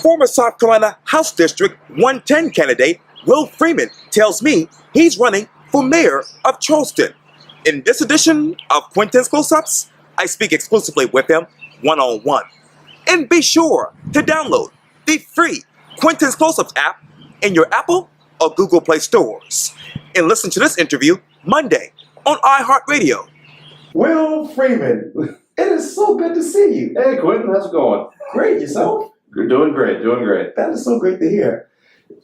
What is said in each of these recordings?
former South Carolina House District 110 candidate Will Freeman tells me he's running for mayor of Charleston. In this edition of Quintin's Close-Ups, I speak exclusively with him one-on-one. And be sure to download the free Quintin's Close-Ups app in your Apple or Google Play stores. And listen to this interview Monday on iHeartRadio. Will Freeman, it is so good to see you. Hey, Quintin, how's it going? Great, yourself? You're doing great, doing great. That is so great to hear.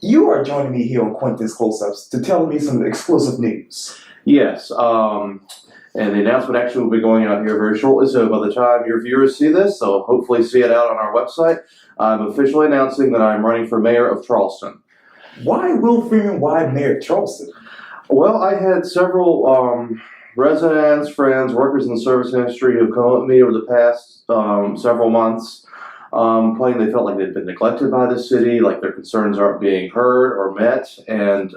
You are joining me here on Quintin's Close-Ups to tell me some exclusive news. Yes, and the announcement actually will be going out here very shortly, so by the time your viewers see this, they'll hopefully see it out on our website. I'm officially announcing that I'm running for mayor of Charleston. Why Will Freeman? Why Mayor of Charleston? Well, I had several residents, friends, workers in the service industry who have come up to me over the past several months, claiming they felt like they'd been neglected by the city, like their concerns aren't being heard or met, and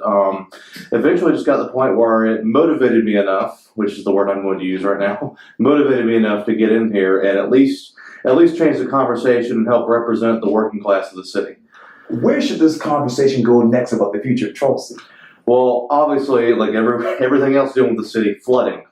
eventually just got to the point where it motivated me enough, which is the word I'm going to use right now, motivated me enough to get in here and at least change the conversation and help represent the working class of the city. Where should this conversation go next about the future of Charleston? Well, obviously, like everything else dealing with the city, flooding.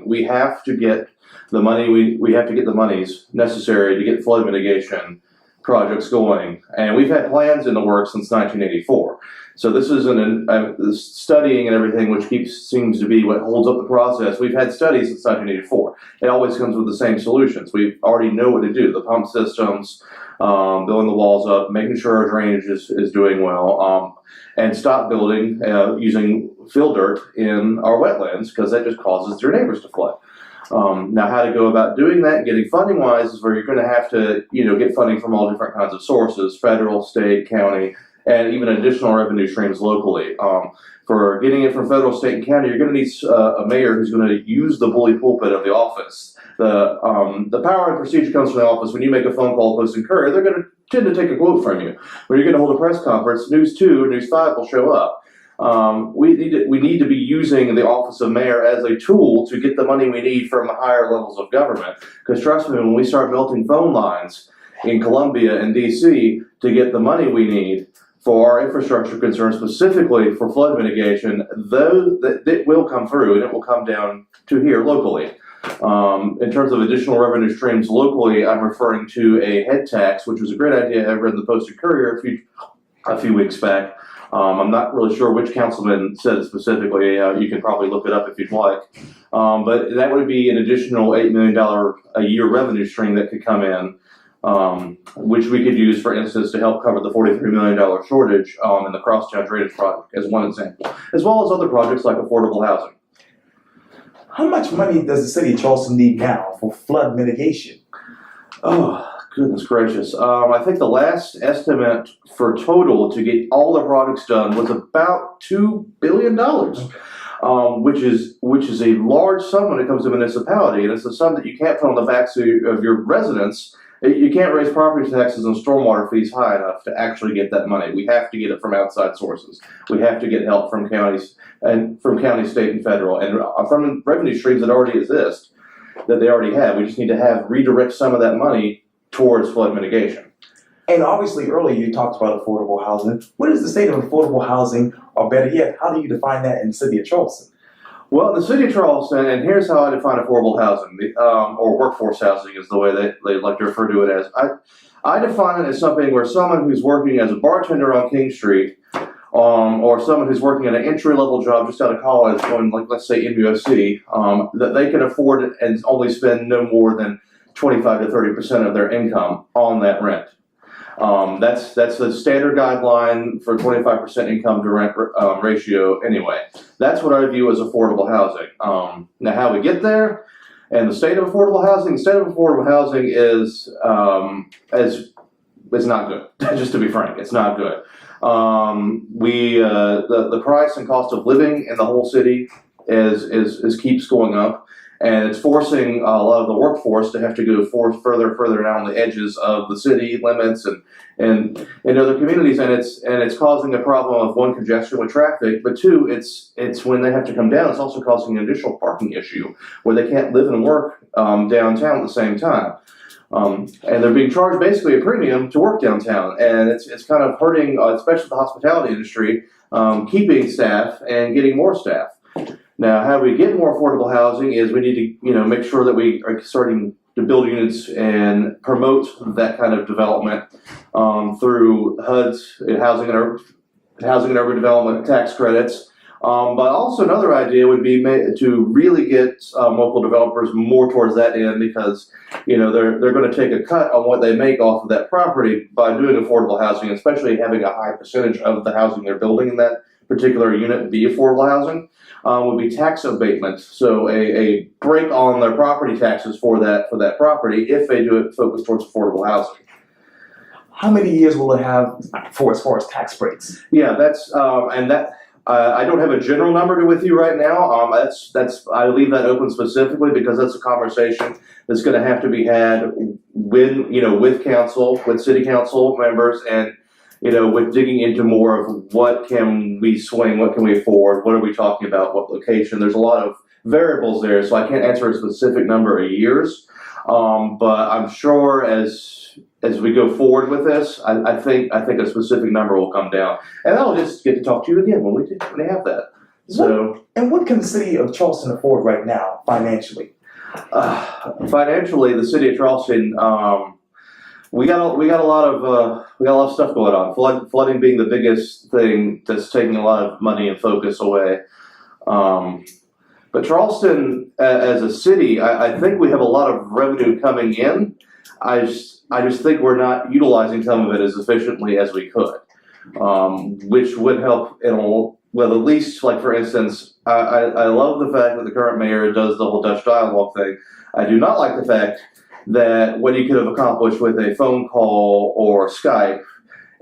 We have to get the money. We have to get the monies necessary to get flood mitigation projects going, and we've had plans in the works since 1984. So this isn't this studying and everything, which seems to be what holds up the process. We've had studies since 1984. It always comes with the same solutions. We already know what to do: the pump systems, building the walls up, making sure our drainage is doing well, and stop building using fill dirt in our wetlands, because that just causes your neighbors to flood. Now, how to go about doing that and getting funding wise is where you're going to have to, get funding from all different kinds of sources: federal, state, county, and even additional revenue streams locally. For getting it from federal, state, and county, you're going to need a mayor who's going to use the bully pulpit of the office. The power and procedure comes from the office. When you make a phone call, post, and courier, they're going to tend to take a quote from you. When you're going to hold a press conference, News 2, News 5 will show up. We need to be using the office of mayor as a tool to get the money we need from the higher levels of government. Because trust me, when we start melting phone lines in Columbia and DC to get the money we need for our infrastructure concerns, specifically for flood mitigation, it will come through, and it will come down to here locally. In terms of additional revenue streams locally, I'm referring to a head tax, which was a great idea I read in the Post and Courier a few weeks back. I'm not really sure which councilman said it specifically. You can probably look it up if you'd like. But that would be an additional $8 million a year revenue stream that could come in, which we could use, for instance, to help cover the $43 million shortage in the Crosstown Drainage Project, as one example, as well as other projects like affordable housing. How much money does the city of Charleston need now for flood mitigation? Oh, goodness gracious. I think the last estimate for total to get all the projects done was about $2 billion, which is a large sum when it comes to municipality, and it's a sum that you can't put on the backs of your residents. You can't raise property taxes and stormwater fees high enough to actually get that money. We have to get it from outside sources. We have to get help from counties, and from county, state, and federal, and from revenue streams that already exist, that they already have. We just need to redirect some of that money towards flood mitigation. And obviously earlier you talked about affordable housing. What is the state of affordable housing, or better yet, how do you define that in the city of Charleston? Well, the city of Charleston, and here's how I define affordable housing, or workforce housing is the way they like to refer to it as. I define it as something where someone who's working as a bartender on King Street, or someone who's working at an entry-level job just out of college, going, like, let's say MUSC, that they can afford it and only spend no more than 25 to 30% of their income on that rent. That's the standard guideline for 25% income to rent ratio anyway. That's what I view as affordable housing. Now, how we get there and the state of affordable housing is not good. Just to be frank, it's not good. The price and cost of living in the whole city is keeps going up. And it's forcing a lot of the workforce to have to go further down the edges of the city limits and in other communities, and it's causing a problem of, one, congestion with traffic, but two, it's when they have to come down, it's also causing an additional parking issue where they can't live and work downtown at the same time. And they're being charged basically a premium to work downtown, and it's kind of hurting, especially the hospitality industry, keeping staff and getting more staff. Now, how do we get more affordable housing is we need to, make sure that we are starting to build units and promote that kind of development through HUD's housing and urban development tax credits. But also another idea would be to really get local developers more towards that end, because they're going to take a cut on what they make off of that property by doing affordable housing, especially having a high percentage of the housing they're building in that particular unit be affordable housing. Would be tax abatement, so a break on their property taxes for that property if they do it focused towards affordable housing. How many years will it have for as far as tax breaks? Yeah, that's and that. I don't have a general number with you right now. I leave that open specifically because that's a conversation that's going to have to be had with council, with city council members, and with digging into more of what can we swing, what can we afford, what are we talking about, what location. There's a lot of variables there, so I can't answer a specific number of years. But I'm sure as we go forward with this, I think a specific number will come down, and I'll just get to talk to you again when we have that. So, what can the city of Charleston afford right now financially? Financially, the city of Charleston, we got a lot of stuff going on. Flooding being the biggest thing that's taking a lot of money and focus away. But Charleston, as a city, I think we have a lot of revenue coming in. I just think we're not utilizing some of it as efficiently as we could, which would help at least, like, for instance, I love the fact that the current mayor does the whole Dutch dialogue thing. I do not like the fact that what he could have accomplished with a phone call or Skype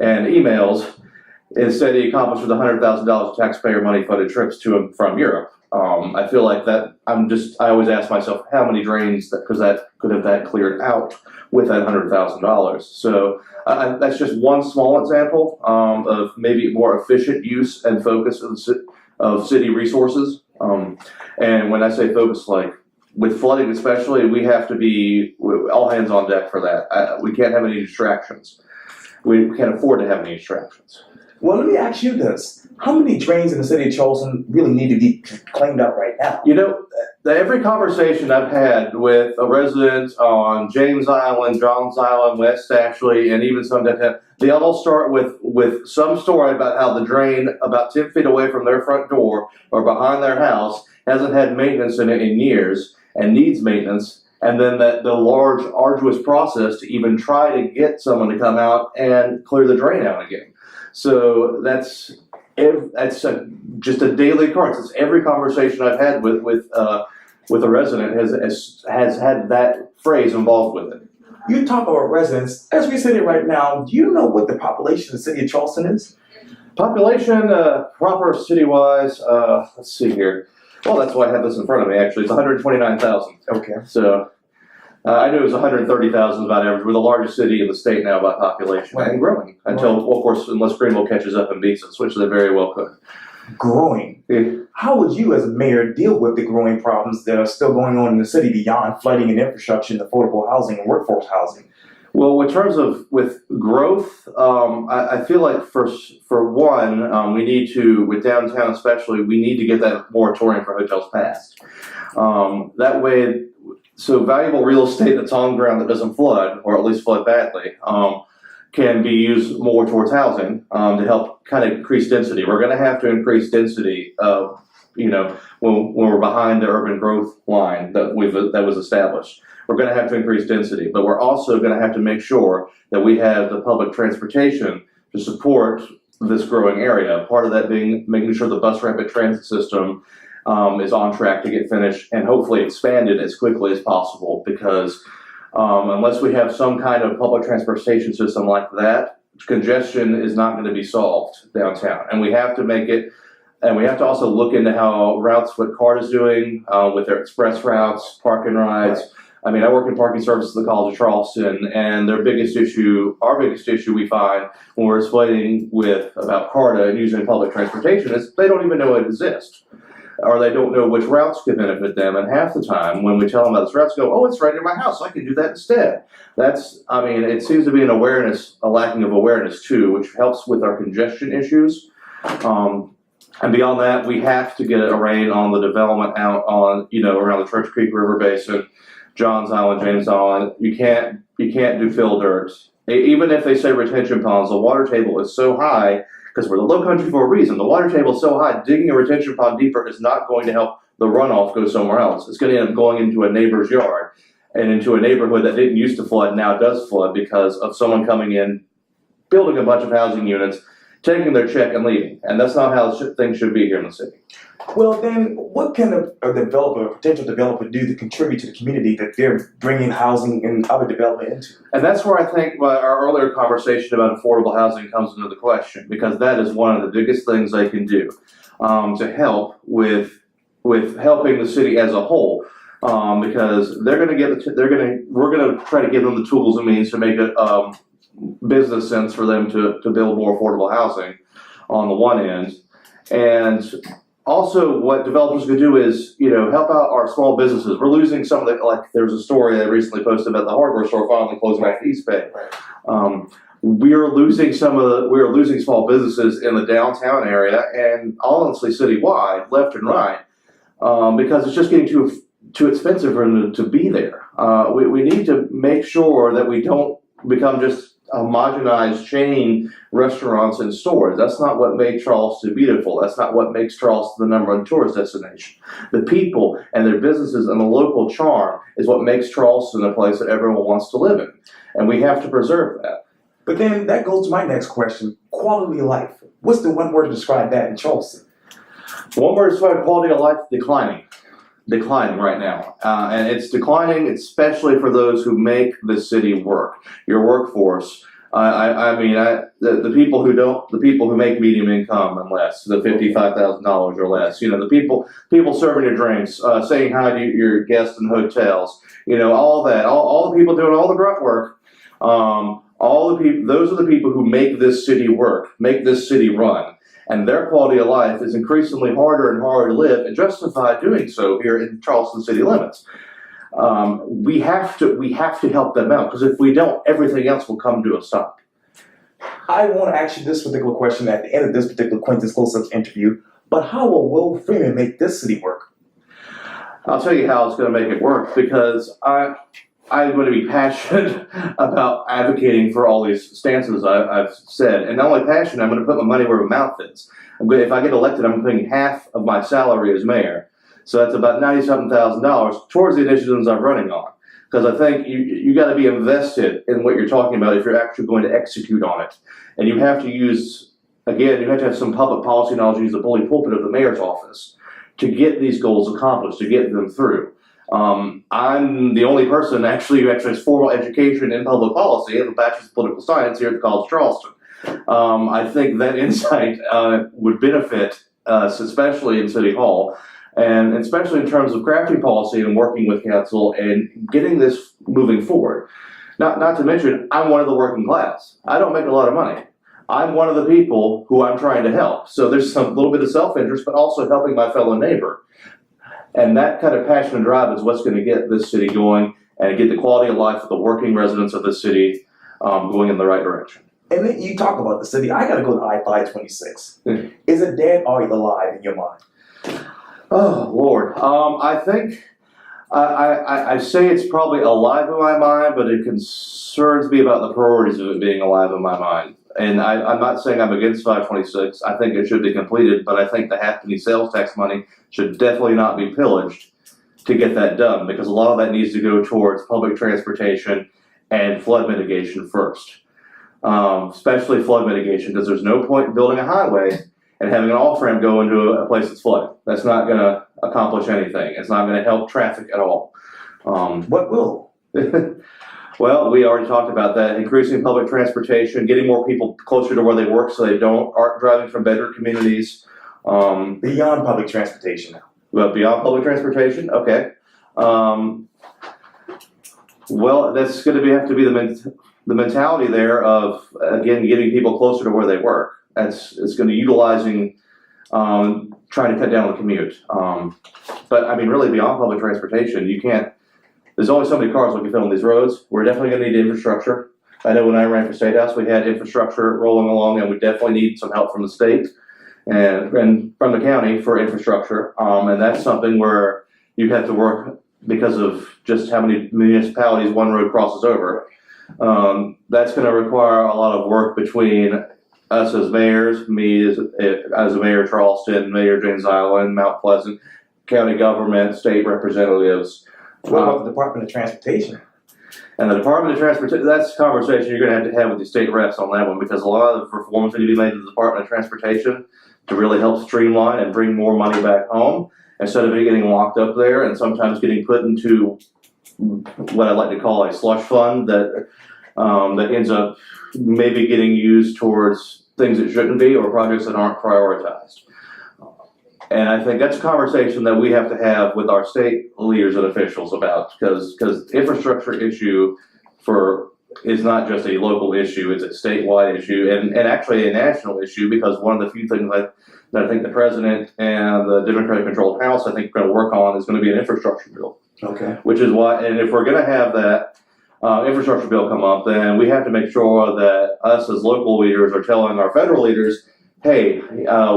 and emails, instead he accomplished with $100,000 of taxpayer money funded trips to and from Europe. I feel like that I always ask myself how many drains that could have cleared out with that $100,000. So that's just one small example of maybe more efficient use and focus of city resources. And when I say focus, like with flooding especially, we have to be all hands on deck for that. We can't have any distractions. We can't afford to have any distractions. Well, let me ask you this. How many drains in the city of Charleston really need to be cleaned out right now? Every conversation I've had with a resident on James Island, Johns Island, West Ashley, and even some downtown, they all start with some story about how the drain about 10 feet away from their front door or behind their house hasn't had maintenance in it in years and needs maintenance, and then the large, arduous process to even try to get someone to come out and clear the drain out again. So that's just a daily occurrence. It's every conversation I've had with a resident has had that phrase involved with it. You talk about residents. As we sit here right now, do you know what the population of the city of Charleston is? Population, proper city-wise, let's see here. Well, that's why I have this in front of me, actually. It's 129,000. Okay. So I knew it was 130,000 about average. We're the largest city in the state now by population, and growing until, well, of course, unless Greenville catches up and beats us, which they very well could. Growing. Yeah. How would you, as a mayor, deal with the growing problems that are still going on in the city beyond flooding and infrastructure and affordable housing and workforce housing? Well, in terms of with growth, I feel like for one, we need to, with downtown especially, we need to get that moratorium for hotels passed. That way, so valuable real estate that's on ground that doesn't flood, or at least flood badly, can be used more towards housing to help kind of increase density. We're going to have to increase density of, when we're behind the urban growth line that was established. We're going to have to increase density, but we're also going to have to make sure that we have the public transportation to support this growing area. Part of that being making sure the bus rapid transit system is on track to get finished and hopefully expanded as quickly as possible, because unless we have some kind of public transportation system like that, congestion is not going to be solved downtown. And we have to make it, and we have to also look into how routes, what CART is doing with their express routes, park and rides. Right. I mean, I work in parking services at the College of Charleston, and our biggest issue we find when we're explaining about CARTA and using public transportation is they don't even know it exists. or they don't know which routes could benefit them. And half the time, when we tell them about this route, they go, "Oh, it's right near my house. I can do that instead." It seems to be a lacking of awareness too, which helps with our congestion issues. And beyond that, we have to get a rein on the development out on, around the Church Creek River Basin, Johns Island, James Island. You can't do fill dirt. Even if they say retention ponds, the water table is so high, because we're the low country for a reason. The water table is so high, digging a retention pond deeper is not going to help the runoff go somewhere else. It's going to end up going into a neighbor's yard and into a neighborhood that didn't used to flood, now does flood because of someone coming in, building a bunch of housing units, taking their check and leaving. And that's not how things should be here in the city. Well, then, what can a potential developer do to contribute to the community that they're bringing housing and other development into? And that's where I think our earlier conversation about affordable housing comes into the question, because that is one of the biggest things they can do to help with helping the city as a whole. Because we're going to try to give them the tools and means to make it business sense for them to build more affordable housing on the one end. And also what developers could do is, help out our small businesses. We're losing some of there was a story I recently posted about the hardware store finally closing off East Bay. We're losing small businesses in the downtown area and honestly citywide, left and right, because it's just getting too expensive for them to be there. We need to make sure that we don't become just homogenized chain restaurants and stores. That's not what made Charleston beautiful. That's not what makes Charleston the #1 tourist destination. The people and their businesses and the local charm is what makes Charleston a place that everyone wants to live in. And we have to preserve that. But then that goes to my next question, quality of life. What's the one word to describe that in Charleston? One word to describe quality of life: declining right now. And it's declining especially for those who make the city work. Your workforce. The people who make medium income and less, the $55,000 or less, the people serving your drinks, saying hi to your guests in hotels, all that, all the people doing all the grunt work, those are the people who make this city work, make this city run. And their quality of life is increasingly harder and harder to live, and justify doing so here in Charleston city limits. We have to help them out, because if we don't, everything else will come to a stop. I want to ask you this particular question at the end of this particular Quintin's Close-Ups interview, but how will Will Freeman make this city work? I'll tell you how it's going to make it work, because I'm going to be passionate about advocating for all these stances I've said. And not only passionate, I'm going to put my money where my mouth is. If I get elected, I'm putting half of my salary as mayor. So that's about $97,000 towards the initiatives I'm running on. Because I think you got to be invested in what you're talking about if you're actually going to execute on it. And you have to have some public policy knowledge, use the bully pulpit of the mayor's office to get these goals accomplished, to get them through. I'm the only person actually who has formal education in public policy. I have a bachelor's of political science here at the College of Charleston. I think that insight would benefit us, especially in City Hall, and especially in terms of crafting policy and working with council and getting this moving forward. Not to mention, I'm one of the working class. I don't make a lot of money. I'm one of the people who I'm trying to help. So there's a little bit of self-interest, but also helping my fellow neighbor. And that kind of passion and drive is what's going to get this city going and get the quality of life of the working residents of the city going in the right direction. And then you talk about the city. I got to go to I-526. Is it dead or alive in your mind? Oh, Lord. I think I say it's probably alive in my mind, but it concerns me about the priorities of it being alive in my mind. And I'm not saying I'm against 526. I think it should be completed, but I think the half-penny sales tax money should definitely not be pillaged to get that done, because a lot of that needs to go towards public transportation and flood mitigation first. Especially flood mitigation, because there's no point in building a highway and having an off-ramp go into a place that's flooded. That's not going to accomplish anything. It's not going to help traffic at all. What will? Well, we already talked about that. Increasing public transportation, getting more people closer to where they work so they aren't driving from better communities. Beyond public transportation now. Well, beyond public transportation? Okay. Well, that's going to have to be the mentality there of, again, getting people closer to where they work. It's going to be utilizing trying to cut down the commute. But I mean, really beyond public transportation, you can't, there's only so many cars we can fit on these roads. We're definitely gonna need infrastructure. I know when I ran for State House, we had infrastructure rolling along, and we definitely need some help from the state and from the county for infrastructure. And that's something where you have to work because of just how many municipalities one road crosses over. That's gonna require a lot of work between us as mayors, me as a mayor of Charleston, Mayor James Island, Mount Pleasant, county government, state representatives. What about the Department of Transportation? And the Department of Transportation, that's a conversation you're gonna have to have with the state reps on that one, because a lot of reforms need to be made to the Department of Transportation to really help streamline and bring more money back home, instead of it getting locked up there and sometimes getting put into what I like to call a slush fund that ends up maybe getting used towards things that shouldn't be, or projects that aren't prioritized. And I think that's a conversation that we have to have with our state leaders and officials about, because infrastructure issue is not just a local issue, it's a statewide issue, and actually a national issue, because one of the few things that I think the president and the Democratic controlled House, I think, are going to work on is going to be an infrastructure bill. Okay. Which is why, and if we're going to have that infrastructure bill come up, then we have to make sure that us as local leaders are telling our federal leaders, hey,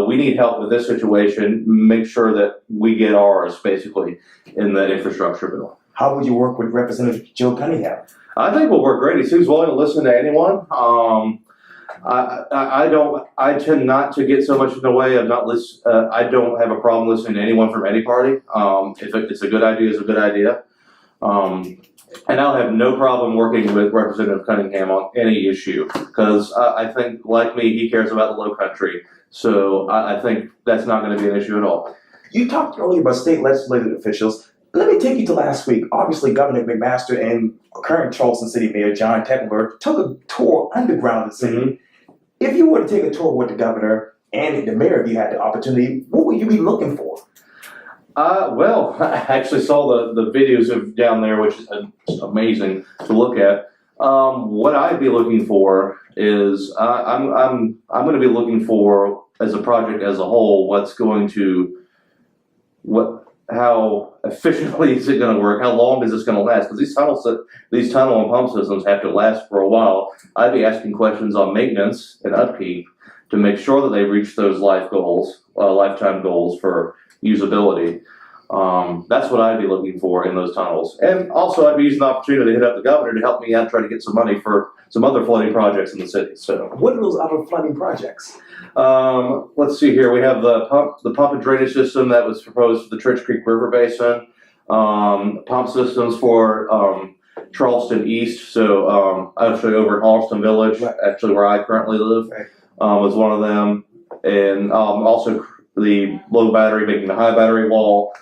we need help with this situation, make sure that we get ours, basically, in the infrastructure bill. How would you work with Representative Joe Cunningham? I think we'll work great. He seems willing to listen to anyone. I tend not to get so much in the way of not listen. I don't have a problem listening to anyone from any party. If it's a good idea, it's a good idea. And I'll have no problem working with Representative Cunningham on any issue, because I think, like me, he cares about the Low Country. So I think that's not going to be an issue at all. You talked earlier about state legislative officials. Let me take you to last week. Obviously, Governor McMaster and current Charleston City Mayor John Tecklenburg took a tour underground the city. Mm-hmm. If you were to take a tour with the governor and the mayor, if you had the opportunity, what would you be looking for? Well, I actually saw the videos of down there, which is amazing to look at. What I'd be looking for is I'm going to be looking for, as a project as a whole, how efficiently is it going to work? How long is this going to last? Because these tunnel and pump systems have to last for a while. I'd be asking questions on maintenance and upkeep to make sure that they reach those lifetime goals for usability. That's what I'd be looking for in those tunnels. And also, I'd be using the opportunity to hit up the governor to help me out, try to get some money for some other flooding projects in the city. So, what are those other flooding projects? Let's see here. We have the pump and drainage system that was proposed for the Church Creek River Basin. Pump systems for Charleston East. So actually over in Charleston Village, right, actually where I currently live, right, was one of them. And also the low battery making the high battery wall.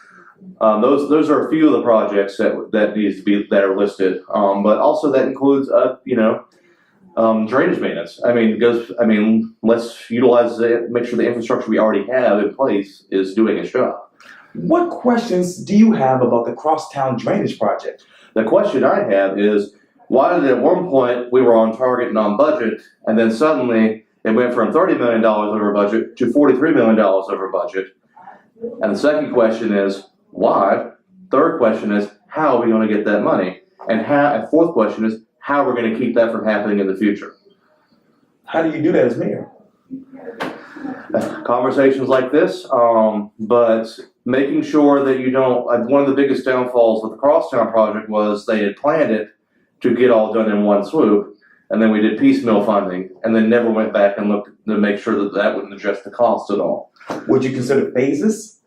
Those are a few of the projects that are listed. But also that includes drainage maintenance. Let's utilize it, make sure the infrastructure we already have in place is doing its job. What questions do you have about the Crosstown Drainage Project? The question I have is, why did at one point we were on target and on budget, and then suddenly it went from $30 million over budget to $43 million over budget? And the second question is, why? Third question is, how are we going to get that money? And fourth question is, how we're going to keep that from happening in the future. How do you do that as mayor? Conversations like this, but making sure that you don't, one of the biggest downfalls with the Crosstown project was they had planned it to get all done in one swoop, and then we did piecemeal funding, and then never went back and looked to make sure that wouldn't adjust the cost at all. Would you consider phases?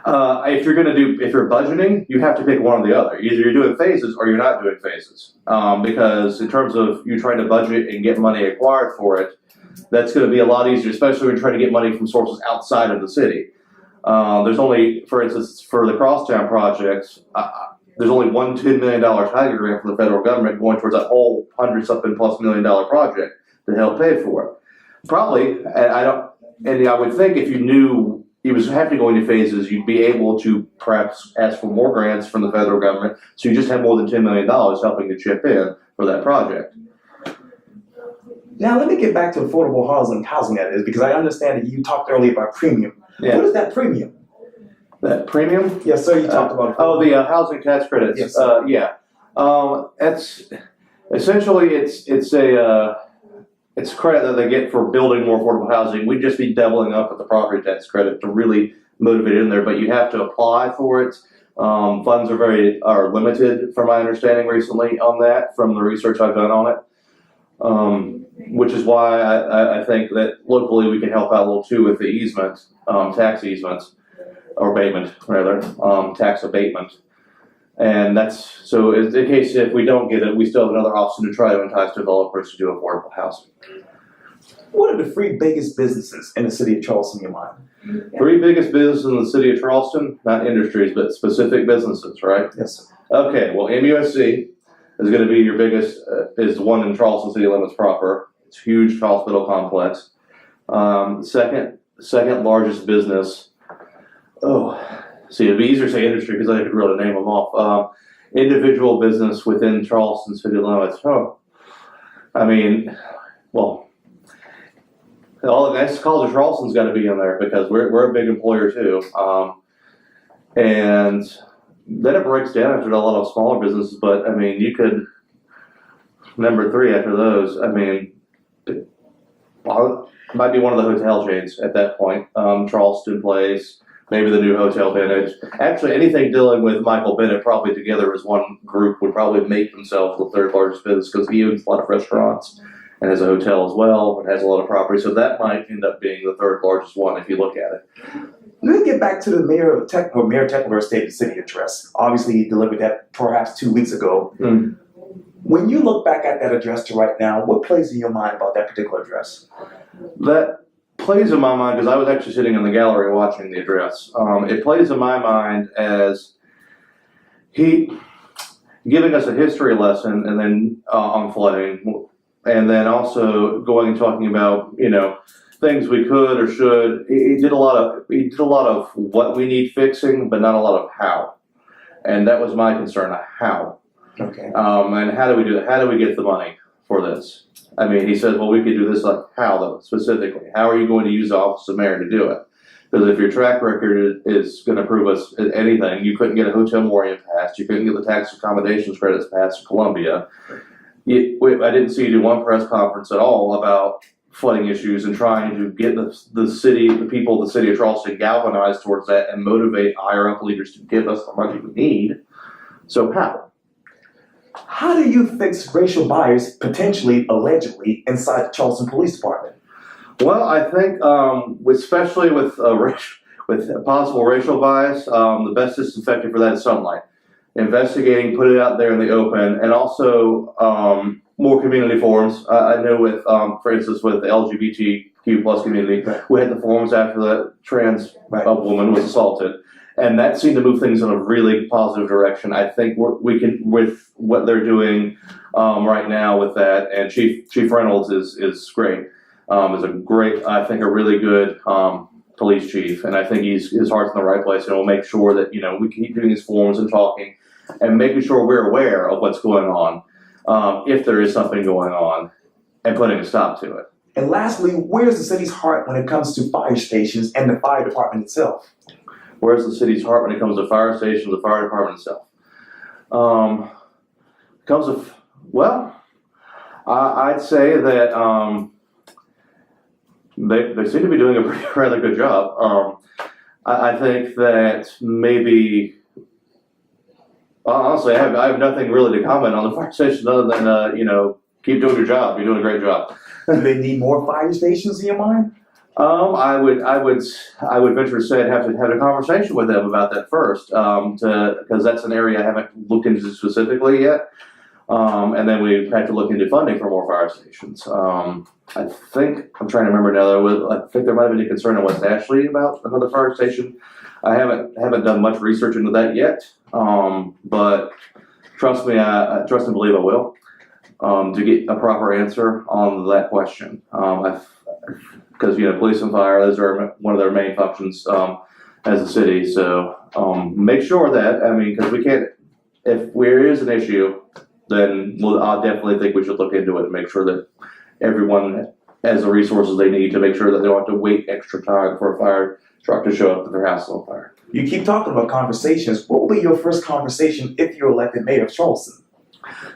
If you're budgeting, you have to pick one or the other. Either you're doing phases or you're not doing phases. Because in terms of you trying to budget and get money acquired for it, that's going to be a lot easier, especially when you're trying to get money from sources outside of the city. There's only, for instance, for the Crosstown projects, there's only one $10 million Tiger grant from the federal government going towards that whole $100-something+ million project to help pay for it. Probably, and I would think if you knew you was having to go into phases, you'd be able to perhaps ask for more grants from the federal government, so you just have more than $10 million helping to chip in for that project. Now let me get back to affordable housing that is, because I understand that you talked earlier about premium. Yeah. What is that premium? That premium? Yes, sir. You talked about it. Oh, the housing tax credits. Yes, sir. Yeah. It's essentially it's a credit that they get for building more affordable housing. We'd just be doubling up with the property tax credit to really motivate it in there, but you have to apply for it. Funds are limited, from my understanding recently on that, from the research I've done on it. Which is why I think that locally we can help out a little too with the easement, tax easements, or abatement rather, tax abatement. And that's, so in case if we don't get it, we still have another option to try to entice developers to do affordable housing. What are the three biggest businesses in the city of Charleston, in your mind? Three biggest businesses in the city of Charleston, not industries, but specific businesses, right? Yes, sir. Okay, well, MUSC is going to be your biggest, is the one in Charleston city limits proper. It's a huge hospital complex. Second largest business. See, it'd be easier to say industry because I could really name them off. Individual business within Charleston city limits. I mean, well, all the next College of Charleston's got to be in there because we're a big employer too. And then it breaks down after a lot of smaller businesses, but I mean, you could, number three after those, I mean, it might be one of the hotel chains at that point. Charleston Place, maybe the new Hotel Vintage. Actually, anything dealing with Michael Bennett probably together as one group would probably make themselves the third largest business because he owns a lot of restaurants and has a hotel as well and has a lot of property. So that might end up being the third largest one if you look at it. Let me get back to the Mayor Tecklenburg State City Address. Obviously, he delivered that perhaps 2 weeks ago. Mm. When you look back at that address to right now, what plays in your mind about that particular address? That plays in my mind because I was actually sitting in the gallery watching the address. It plays in my mind as he giving us a history lesson and then on flooding, and then also going and talking about, you know, things we could or should. He did a lot of what we need fixing, but not a lot of how. And that was my concern, how. Okay. And how do we do it? How do we get the money for this? I mean, he says, well, we could do this, like, how though, specifically? How are you going to use the office of mayor to do it? Because if your track record is going to prove us anything, you couldn't get a hotel moratorium passed, you couldn't get the tax accommodations credits passed in Columbia. I didn't see you do one press conference at all about flooding issues and trying to get the city, the people of the city of Charleston galvanized towards that and motivate higher up leaders to give us the money we need. So how? How do you fix racial bias, potentially, allegedly, inside the Charleston Police Department? Well, I think, especially with possible racial bias, the best disinfectant for that is sunlight. Investigating, put it out there in the open, and also more community forums. I know with, for instance, with the LGBTQ plus community, we had the forums after the trans woman was assaulted. And that seemed to move things in a really positive direction. I think we can, with what they're doing right now with that, and Chief Reynolds is great. Is a great, I think, a really good police chief, and I think his heart's in the right place, and we'll make sure that, you know, we keep doing these forums and talking, and making sure we're aware of what's going on, if there is something going on, and putting a stop to it. And lastly, where's the city's heart when it comes to fire stations and the fire department itself? Where's the city's heart when it comes to fire stations, the fire department itself? I'd say that they seem to be doing a rather good job. I think that maybe, honestly, I have nothing really to comment on the fire station other than, you know, keep doing your job. You're doing a great job. Do they need more fire stations in your mind? I would venture to say I'd have to have a conversation with them about that first, because that's an area I haven't looked into specifically yet. And then we had to look into funding for more fire stations. I think, I'm trying to remember now, I think there might have been a concern in West Ashley about another fire station. I haven't done much research into that yet, but trust me, trust and believe I will, to get a proper answer on that question. Because, you know, police and fire, those are one of their main functions as a city. So make sure that, I mean, because we can't, if there is an issue, then I definitely think we should look into it and make sure that everyone has the resources they need to make sure that they don't have to wait extra time for a fire truck to show up if their house is on fire. You keep talking about conversations. What will be your first conversation if you're elected mayor of Charleston?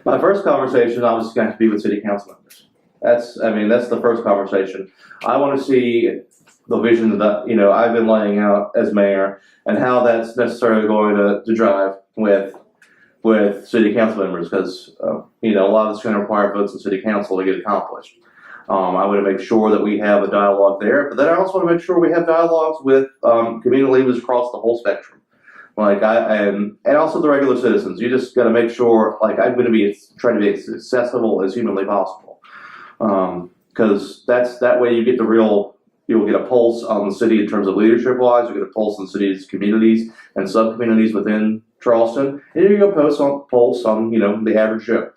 My first conversation obviously going to be with city council members. That's the first conversation. I want to see the vision that I've been laying out as mayor and how that's necessarily going to drive with city council members, because a lot of it's going to require votes in city council to get accomplished. I want to make sure that we have a dialogue there, but then I also want to make sure we have dialogues with community leaders across the whole spectrum. And also the regular citizens. You just got to make sure, I'm going to be trying to be as accessible as humanly possible. Because that way you'll get a pulse on the city in terms of leadership wise, you'll get a pulse on the city's communities and sub-communities within Charleston, and you get a pulse on the average Joe.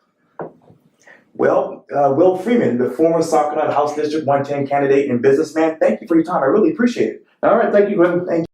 Well, Will Freeman, the former South Carolina House District 110 candidate and businessman, thank you for your time. I really appreciate it. All right, thank you, Quintin. Thank you.